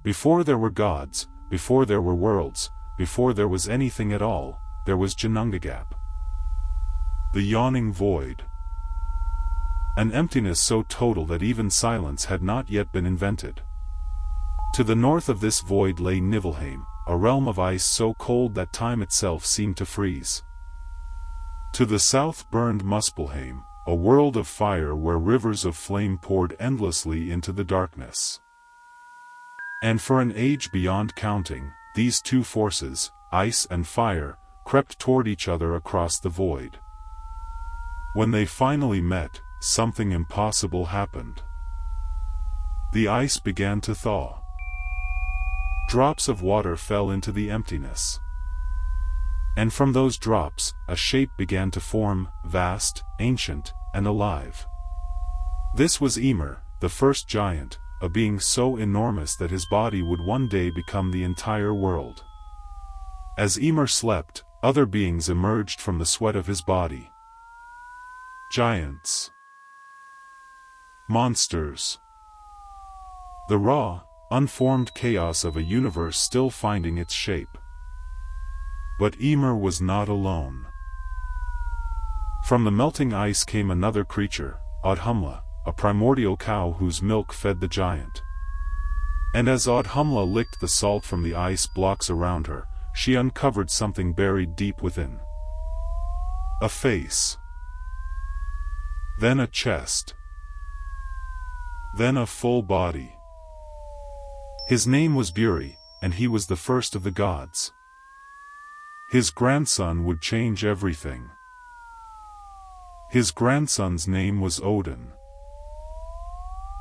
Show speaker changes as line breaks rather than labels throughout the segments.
Before there were gods, before there were worlds, before there was anything at all, there was Ginnungagap. The yawning void. An emptiness so total that even silence had not yet been invented. To the north of this void lay Niflheim, a realm of ice so cold that time itself seemed to freeze. To the south burned Muspelheim, a world of fire where rivers of flame poured endlessly into the darkness. And for an age beyond counting, these two forces, ice and fire, crept toward each other across the void. When they finally met, something impossible happened. The ice began to thaw. Drops of water fell into the emptiness. And from those drops, a shape began to form, vast, ancient, and alive. This was Ymir, the first giant, a being so enormous that his body would one day become the entire world. As Ymir slept, other beings emerged from the sweat of his body. Giants. Monsters. The raw, unformed chaos of a universe still finding its shape. But Ymir was not alone. From the melting ice came another creature, Audhumla, a primordial cow whose milk fed the giant. And as Audhumla licked the salt from the ice blocks around her, she uncovered something buried deep within. A face. Then a chest. Then a full body. His name was Buri, and he was the first of the gods. His grandson would change everything. His grandson's name was Odin.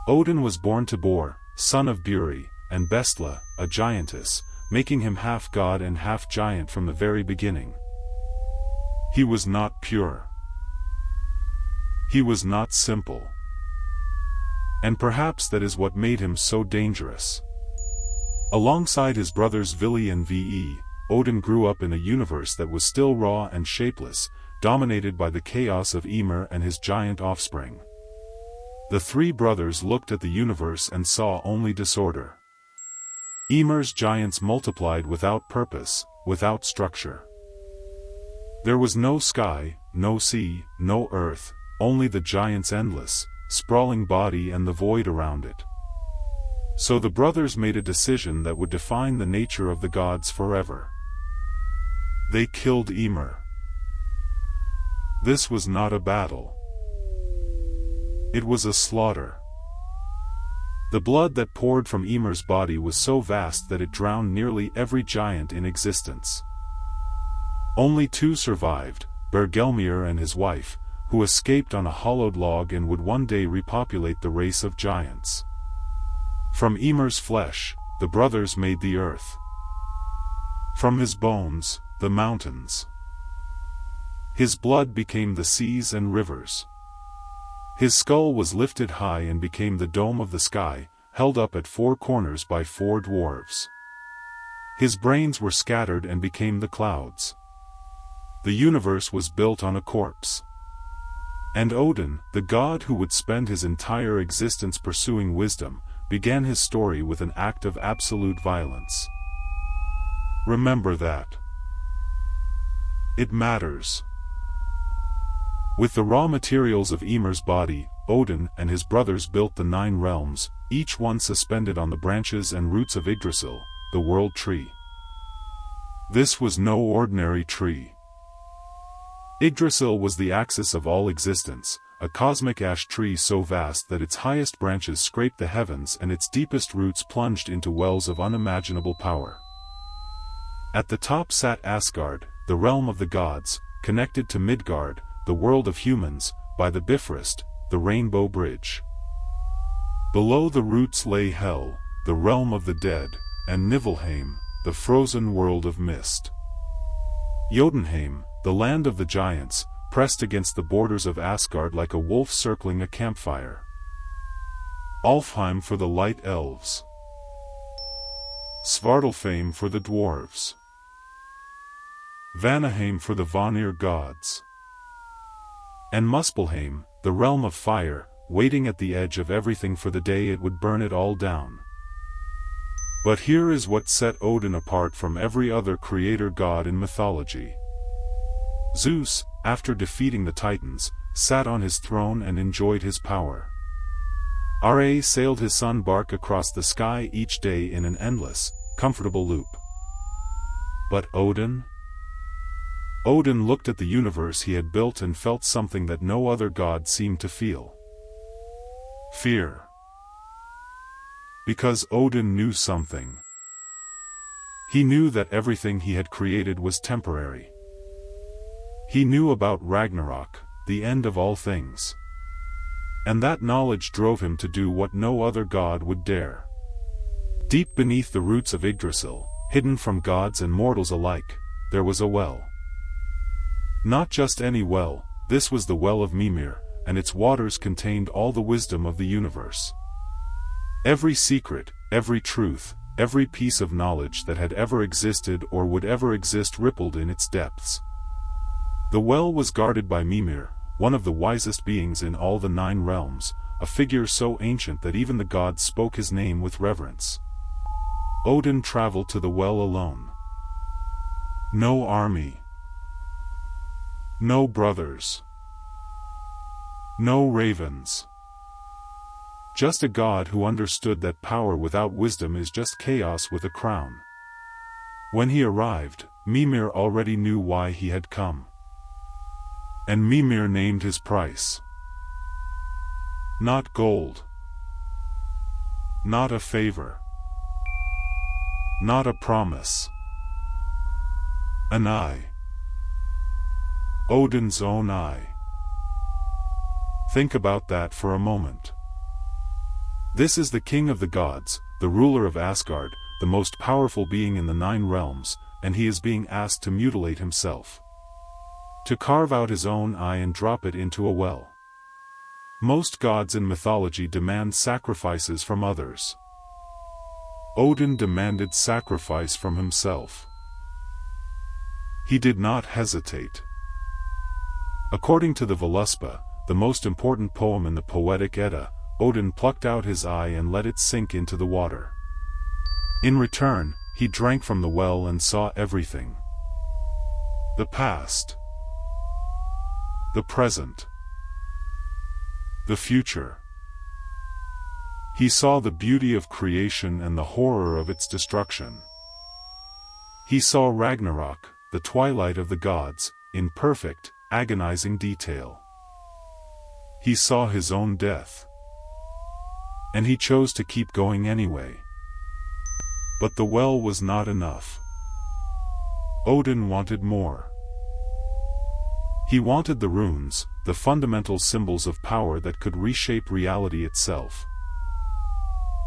Odin was born to Bor, son of Buri, and Bestla, a giantess, making him half god and half giant from the very beginning. He was not pure. He was not simple. And perhaps that is what made him so dangerous. Alongside his brothers Vili and Ve, Odin grew up in a universe that was still raw and shapeless, dominated by the chaos of Ymir and his giant offspring. The three brothers looked at the universe and saw only disorder. Ymir's giants multiplied without purpose, without structure. There was no sky, no sea, no earth, only the giant's endless, sprawling body and the void around it. So the brothers made a decision that would define the nature of the gods forever. They killed Ymir. This was not a battle. It was a slaughter. The blood that poured from Ymir's body was so vast that it drowned nearly every giant in existence. Only two survived, Bergelmir and his wife, who escaped on a hollowed log and would one day repopulate the race of giants. From Ymir's flesh, the brothers made the earth. From his bones, the mountains. His blood became the seas and rivers. His skull was lifted high and became the dome of the sky, held up at four corners by four dwarves. His brains were scattered and became the clouds. The universe was built on a corpse. And Odin, the god who would spend his entire existence pursuing wisdom, began his story with an act of absolute violence. Remember that. It matters. With the raw materials of Ymir's body, Odin and his brothers built the 9 realms, each one suspended on the branches and roots of Yggdrasil, the world tree. This was no ordinary tree. Yggdrasil was the axis of all existence, a cosmic ash tree so vast that its highest branches scraped the heavens and its deepest roots plunged into wells of unimaginable power. At the top sat Asgard, the realm of the gods, connected to Midgard, the world of humans, by the Bifrost, the rainbow bridge. Below the roots lay Hel, the realm of the dead, and Niflheim, the frozen world of mist. Jotunheim, the land of the giants, pressed against the borders of Asgard like a wolf circling a campfire. Alfheim for the light elves. Svartalfheim for the dwarves. Vanaheim for the Vanir gods. And Muspelheim, the realm of fire, waiting at the edge of everything for the day it would burn it all down. But here is what set Odin apart from every other creator god in mythology. Zeus, after defeating the Titans, sat on his throne and enjoyed his power. Ra sailed his sun bark across the sky each day in an endless, comfortable loop. But Odin? Odin looked at the universe he had built and felt something that no other god seemed to feel. Fear. Because Odin knew something. He knew that everything he had created was temporary. He knew about Ragnarok, the end of all things. And that knowledge drove him to do what no other god would dare. Deep beneath the roots of Yggdrasil, hidden from gods and mortals alike, there was a well. Not just any well, this was the well of Mimir, and its waters contained all the wisdom of the universe. Every secret, every truth, every piece of knowledge that had ever existed or would ever exist rippled in its depths. The well was guarded by Mimir, one of the wisest beings in all the 9 realms, a figure so ancient that even the gods spoke his name with reverence. Odin traveled to the well alone. No army. No brothers. No ravens. Just a god who understood that power without wisdom is just chaos with a crown. When he arrived, Mimir already knew why he had come. And Mimir named his price. Not gold. Not a favor. Not a promise. An eye. Odin's own eye. Think about that for a moment. This is the king of the gods, the ruler of Asgard, the most powerful being in the 9 realms, and he is being asked to mutilate himself. To carve out his own eye and drop it into a well. Most gods in mythology demand sacrifices from others. Odin demanded sacrifice from himself. He did not hesitate. According to the Voluspa, the most important poem in the Poetic Edda, Odin plucked out his eye and let it sink into the water. In return, he drank from the well and saw everything. The past. The present. The future. He saw the beauty of creation and the horror of its destruction. He saw Ragnarok, the twilight of the gods, in perfect, agonizing detail. He saw his own death. And he chose to keep going anyway. But the well was not enough. Odin wanted more. He wanted the runes, the fundamental symbols of power that could reshape reality itself.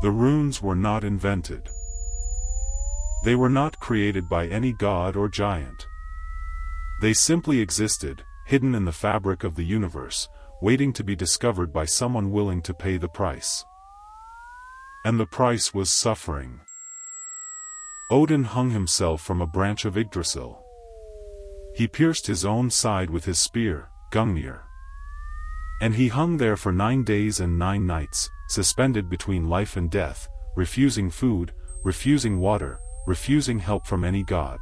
The runes were not invented. They were not created by any god or giant. They simply existed, hidden in the fabric of the universe, waiting to be discovered by someone willing to pay the price. And the price was suffering. Odin hung himself from a branch of Yggdrasil. He pierced his own side with his spear, Gungnir. And he hung there for 9 days and 9 nights, suspended between life and death, refusing food, refusing water, refusing help from any god.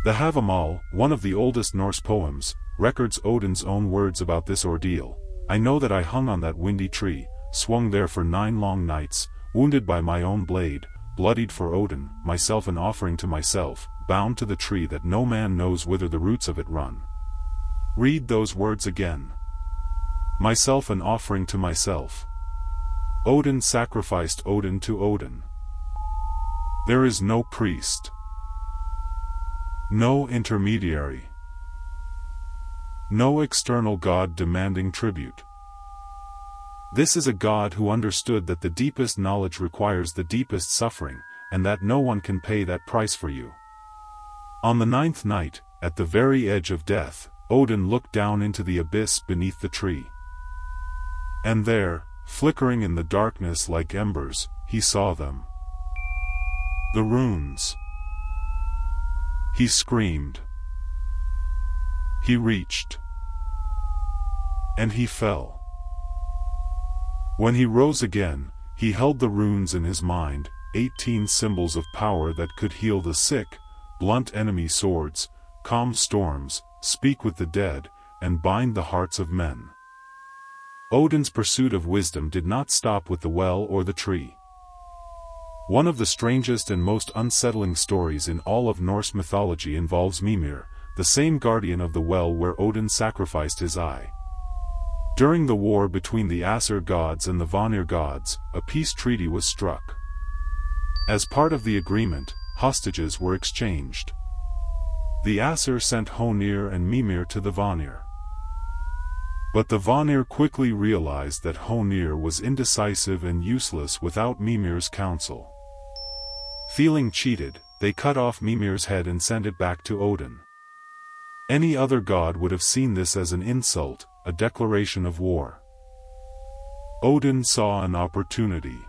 The Havamal, one of the oldest Norse poems, records Odin's own words about this ordeal. I know that I hung on that windy tree, swung there for 9 long nights, wounded by my own blade, bloodied for Odin, myself an offering to myself, bound to the tree that no man knows whither the roots of it run. Read those words again. Myself an offering to myself. Odin sacrificed Odin to Odin. There is no priest. No intermediary. No external god demanding tribute. This is a god who understood that the deepest knowledge requires the deepest suffering, and that no one can pay that price for you. On the 9th night, at the very edge of death, Odin looked down into the abyss beneath the tree. And there, flickering in the darkness like embers, he saw them. The runes. He screamed. He reached. And he fell. When he rose again, he held the runes in his mind, 18 symbols of power that could heal the sick, blunt enemy swords, calm storms, speak with the dead, and bind the hearts of men. Odin's pursuit of wisdom did not stop with the well or the tree. One of the strangest and most unsettling stories in all of Norse mythology involves Mimir, the same guardian of the well where Odin sacrificed his eye. During the war between the Aesir gods and the Vanir gods, a peace treaty was struck. As part of the agreement, hostages were exchanged. The Aesir sent Honir and Mimir to the Vanir. But the Vanir quickly realized that Honir was indecisive and useless without Mimir's counsel. Feeling cheated, they cut off Mimir's head and sent it back to Odin. Any other god would have seen this as an insult, a declaration of war. Odin saw an opportunity.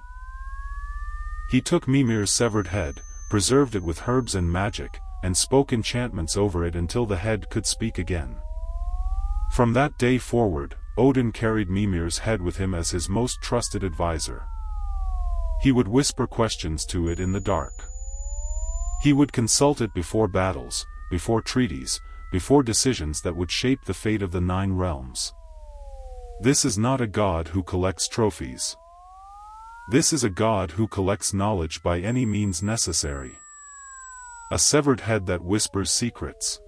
He took Mimir's severed head, preserved it with herbs and magic, and spoke enchantments over it until the head could speak again. From that day forward, Odin carried Mimir's head with him as his most trusted advisor. He would whisper questions to it in the dark. He would consult it before battles, before treaties, before decisions that would shape the fate of the 9 realms. This is not a god who collects trophies. This is a god who collects knowledge by any means necessary. A severed head that whispers secrets.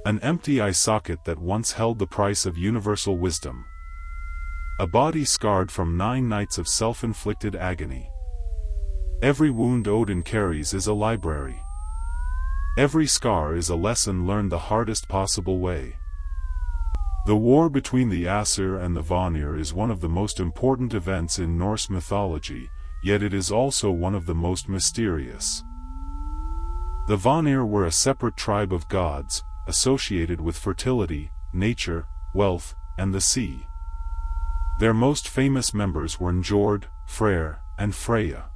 An empty eye socket that once held the price of universal wisdom. A body scarred from 9 nights of self-inflicted agony. Every wound Odin carries is a library. Every scar is a lesson learned the hardest possible way. The war between the Aesir and the Vanir is one of the most important events in Norse mythology, yet it is also one of the most mysterious. The Vanir were a separate tribe of gods, associated with fertility, nature, wealth, and the sea. Their most famous members were Njord, Freyr, and Freya.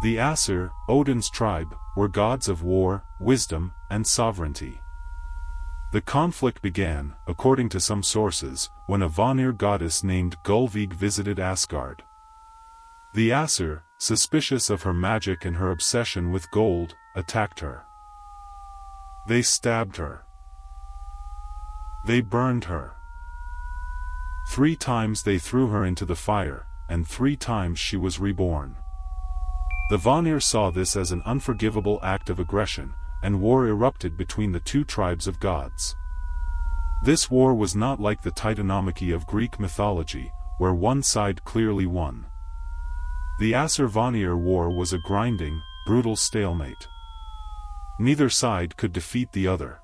The Aesir, Odin's tribe, were gods of war, wisdom, and sovereignty. The conflict began, according to some sources, when a Vanir goddess named Gullveig visited Asgard. The Aesir, suspicious of her magic and her obsession with gold, attacked her. They stabbed her. They burned her. 3 times they threw her into the fire, and 3 times she was reborn. The Vanir saw this as an unforgivable act of aggression, and war erupted between the 2 tribes of gods. This war was not like the Titanomachy of Greek mythology, where one side clearly won. The Aesir-Vanir war was a grinding, brutal stalemate. Neither side could defeat the other.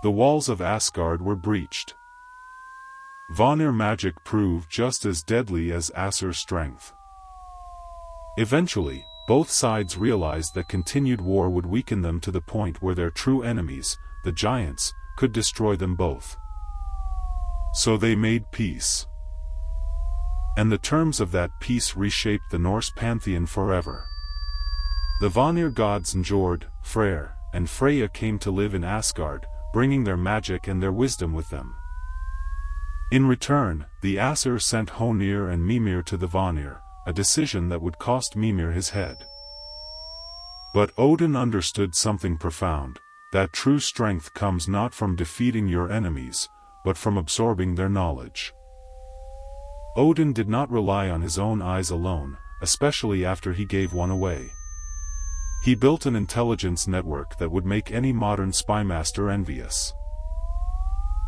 The walls of Asgard were breached. Vanir magic proved just as deadly as Aesir strength. Eventually, both sides realized that continued war would weaken them to the point where their true enemies, the giants, could destroy them both. So they made peace. And the terms of that peace reshaped the Norse pantheon forever. The Vanir gods Njord, Freyr, and Freya came to live in Asgard, bringing their magic and their wisdom with them. In return, the Aesir sent Honir and Mimir to the Vanir, a decision that would cost Mimir his head. But Odin understood something profound, that true strength comes not from defeating your enemies, but from absorbing their knowledge. Odin did not rely on his own eyes alone, especially after he gave one away. He built an intelligence network that would make any modern spymaster envious.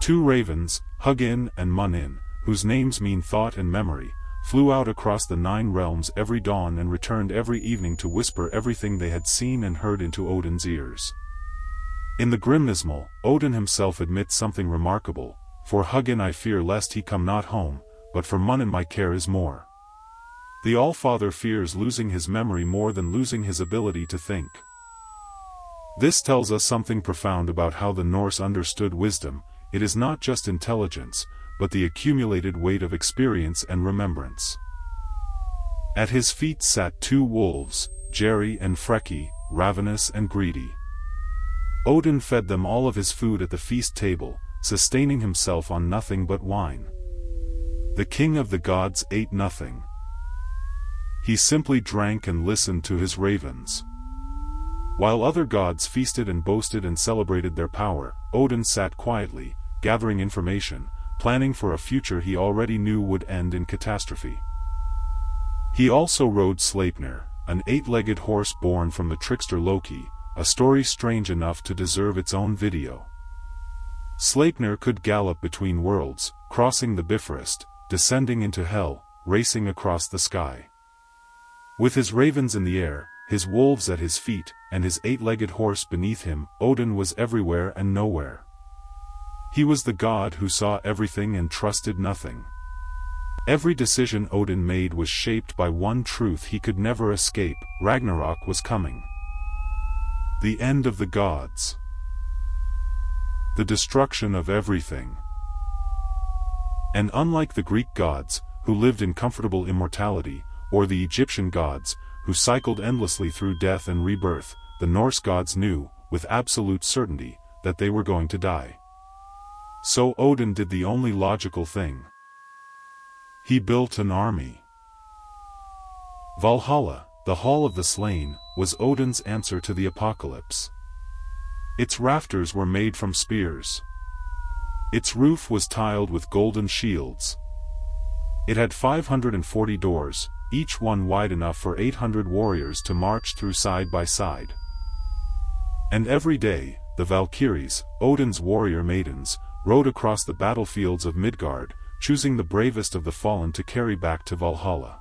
2 ravens, Hugin and Munin, whose names mean thought and memory, flew out across the 9 realms every dawn and returned every evening to whisper everything they had seen and heard into Odin's ears. In the Grimnismal, Odin himself admits something remarkable: "For Hugin I fear lest he come not home, but for Munin my care is more." The All-Father fears losing his memory more than losing his ability to think. This tells us something profound about how the Norse understood wisdom. It is not just intelligence, but the accumulated weight of experience and remembrance. At his feet sat 2 wolves, Jerry and Freki, ravenous and greedy. Odin fed them all of his food at the feast table, sustaining himself on nothing but wine. The king of the gods ate nothing. He simply drank and listened to his ravens. While other gods feasted and boasted and celebrated their power, Odin sat quietly, gathering information, planning for a future he already knew would end in catastrophe. He also rode Sleipnir, an 8-legged horse born from the trickster Loki, a story strange enough to deserve its own video. Sleipnir could gallop between worlds, crossing the Bifrost, descending into hell, racing across the sky. With his ravens in the air, his wolves at his feet, and his 8-legged horse beneath him, Odin was everywhere and nowhere. He was the god who saw everything and trusted nothing. Every decision Odin made was shaped by one truth he could never escape: Ragnarok was coming. The end of the gods. The destruction of everything. And unlike the Greek gods, who lived in comfortable immortality, or the Egyptian gods, who cycled endlessly through death and rebirth, the Norse gods knew, with absolute certainty, that they were going to die. So Odin did the only logical thing. He built an army. Valhalla, the Hall of the Slain, was Odin's answer to the apocalypse. Its rafters were made from spears. Its roof was tiled with golden shields. It had 540 doors, each one wide enough for 800 warriors to march through side by side. And every day, the Valkyries, Odin's warrior maidens, rode across the battlefields of Midgard, choosing the bravest of the fallen to carry back to Valhalla.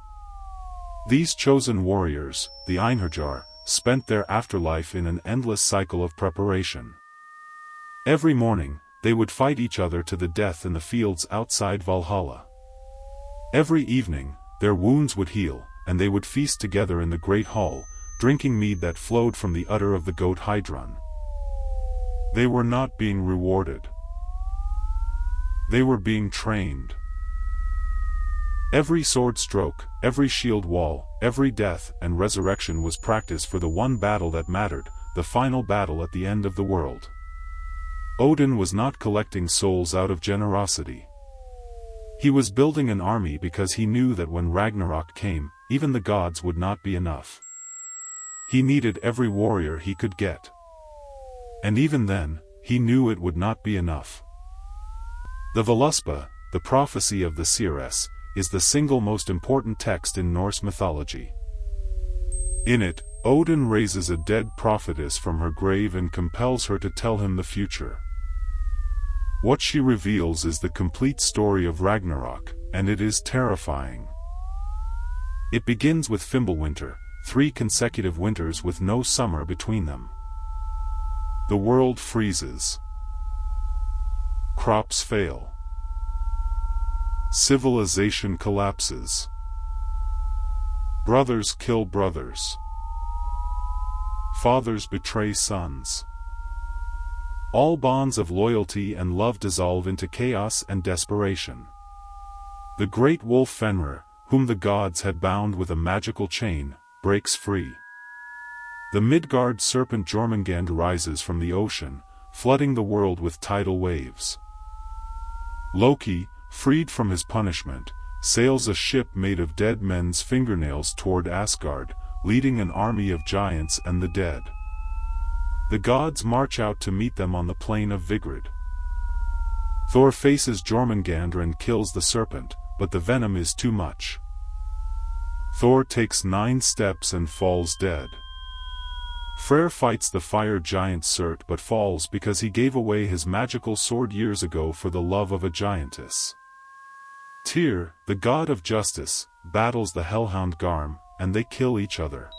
These chosen warriors, the Einherjar, spent their afterlife in an endless cycle of preparation. Every morning, they would fight each other to the death in the fields outside Valhalla. Every evening, their wounds would heal, and they would feast together in the great hall, drinking mead that flowed from the udder of the goat Hydrun. They were not being rewarded. They were being trained. Every sword stroke, every shield wall, every death and resurrection was practice for the one battle that mattered, the final battle at the end of the world. Odin was not collecting souls out of generosity. He was building an army because he knew that when Ragnarok came, even the gods would not be enough. He needed every warrior he could get. And even then, he knew it would not be enough. The Voluspa, the prophecy of the seeress, is the single most important text in Norse mythology. In it, Odin raises a dead prophetess from her grave and compels her to tell him the future. What she reveals is the complete story of Ragnarok, and it is terrifying. It begins with Fimbulwinter, 3 consecutive winters with no summer between them. The world freezes. Crops fail. Civilization collapses. Brothers kill brothers. Fathers betray sons. All bonds of loyalty and love dissolve into chaos and desperation. The great wolf Fenrir, whom the gods had bound with a magical chain, breaks free. The Midgard serpent Jormungand rises from the ocean, flooding the world with tidal waves. Loki, freed from his punishment, sails a ship made of dead men's fingernails toward Asgard, leading an army of giants and the dead. The gods march out to meet them on the plain of Vigrid. Thor faces Jormungandr and kills the serpent, but the venom is too much. Thor takes 9 steps and falls dead. Freyr fights the fire giant Surt but falls because he gave away his magical sword years ago for the love of a giantess. Tyr, the god of justice, battles the hellhound Garm, and they kill each other.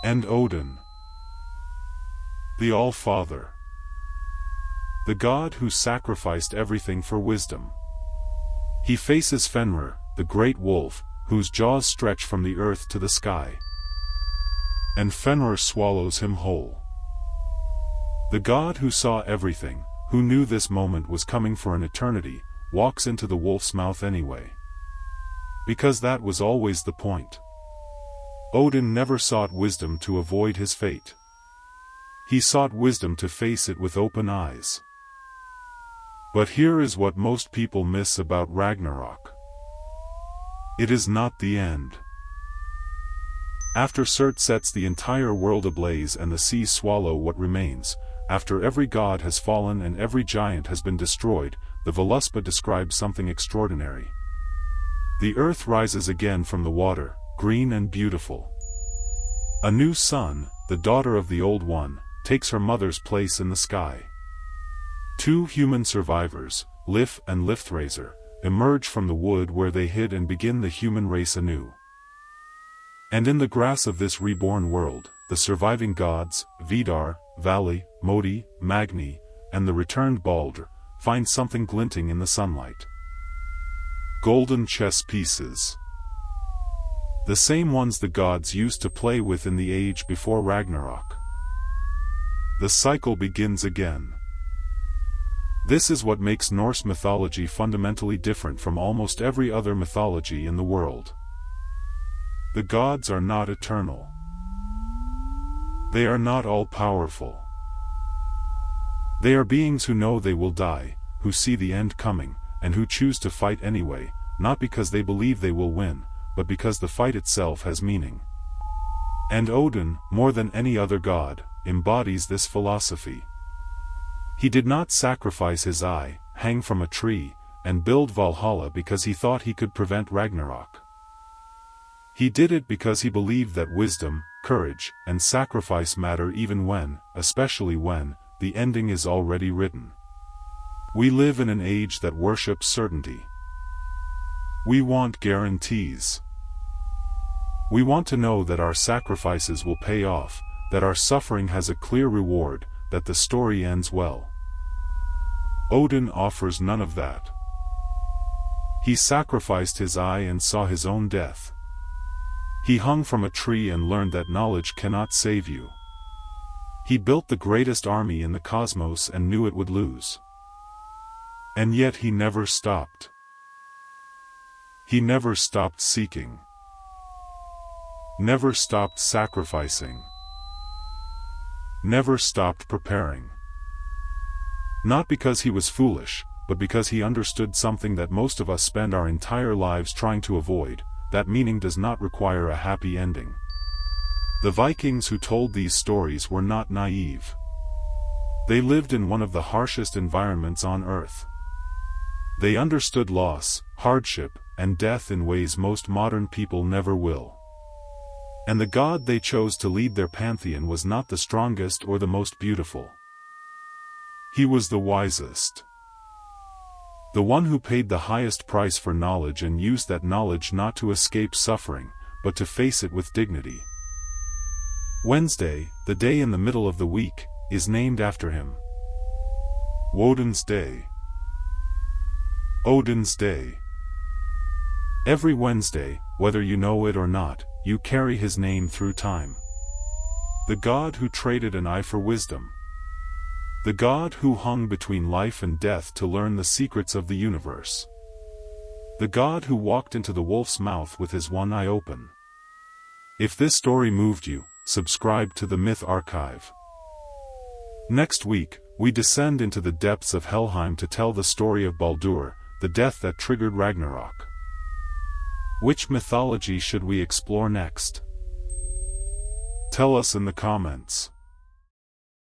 And Odin, the All-Father, the god who sacrificed everything for wisdom. He faces Fenrir, the great wolf, whose jaws stretch from the earth to the sky. And Fenrir swallows him whole. The god who saw everything, who knew this moment was coming for an eternity, walks into the wolf's mouth anyway. Because that was always the point. Odin never sought wisdom to avoid his fate. He sought wisdom to face it with open eyes. But here is what most people miss about Ragnarok. It is not the end. After Surt sets the entire world ablaze and the seas swallow what remains, after every god has fallen and every giant has been destroyed, the Voluspa describes something extraordinary. The earth rises again from the water, green and beautiful. A new sun, the daughter of the old one, takes her mother's place in the sky. Two human survivors, Lif and Lifthraiser, emerge from the wood where they hid and begin the human race anew. And in the grass of this reborn world, the surviving gods, Vidar, Vali, Modi, Magni, and the returned Baldur, find something glinting in the sunlight. Golden chess pieces. The same ones the gods used to play with in the age before Ragnarok. The cycle begins again. This is what makes Norse mythology fundamentally different from almost every other mythology in the world. The gods are not eternal. They are not all-powerful. They are beings who know they will die, who see the end coming, and who choose to fight anyway, not because they believe they will win, but because the fight itself has meaning. And Odin, more than any other god, embodies this philosophy. He did not sacrifice his eye, hang from a tree, and build Valhalla because he thought he could prevent Ragnarok. He did it because he believed that wisdom, courage, and sacrifice matter even when, especially when, the ending is already written. We live in an age that worships certainty. We want guarantees. We want to know that our sacrifices will pay off, that our suffering has a clear reward, that the story ends well. Odin offers none of that. He sacrificed his eye and saw his own death. He hung from a tree and learned that knowledge cannot save you. He built the greatest army in the cosmos and knew it would lose. And yet he never stopped. He never stopped seeking. Never stopped sacrificing. Never stopped preparing. Not because he was foolish, but because he understood something that most of us spend our entire lives trying to avoid: that meaning does not require a happy ending. The Vikings who told these stories were not naive. They lived in one of the harshest environments on Earth. They understood loss, hardship, and death in ways most modern people never will. And the god they chose to lead their pantheon was not the strongest or the most beautiful. He was the wisest. The one who paid the highest price for knowledge and used that knowledge not to escape suffering, but to face it with dignity. Wednesday, the day in the middle of the week, is named after him. Woden's Day. Odin's Day. Every Wednesday, whether you know it or not, you carry his name through time. The god who traded an eye for wisdom. The god who hung between life and death to learn the secrets of the universe. The god who walked into the wolf's mouth with his one eye open. If this story moved you, subscribe to the Myth Archive. Next week, we descend into the depths of Helheim to tell the story of Baldur, the death that triggered Ragnarok. Which mythology should we explore next? Tell us in the comments.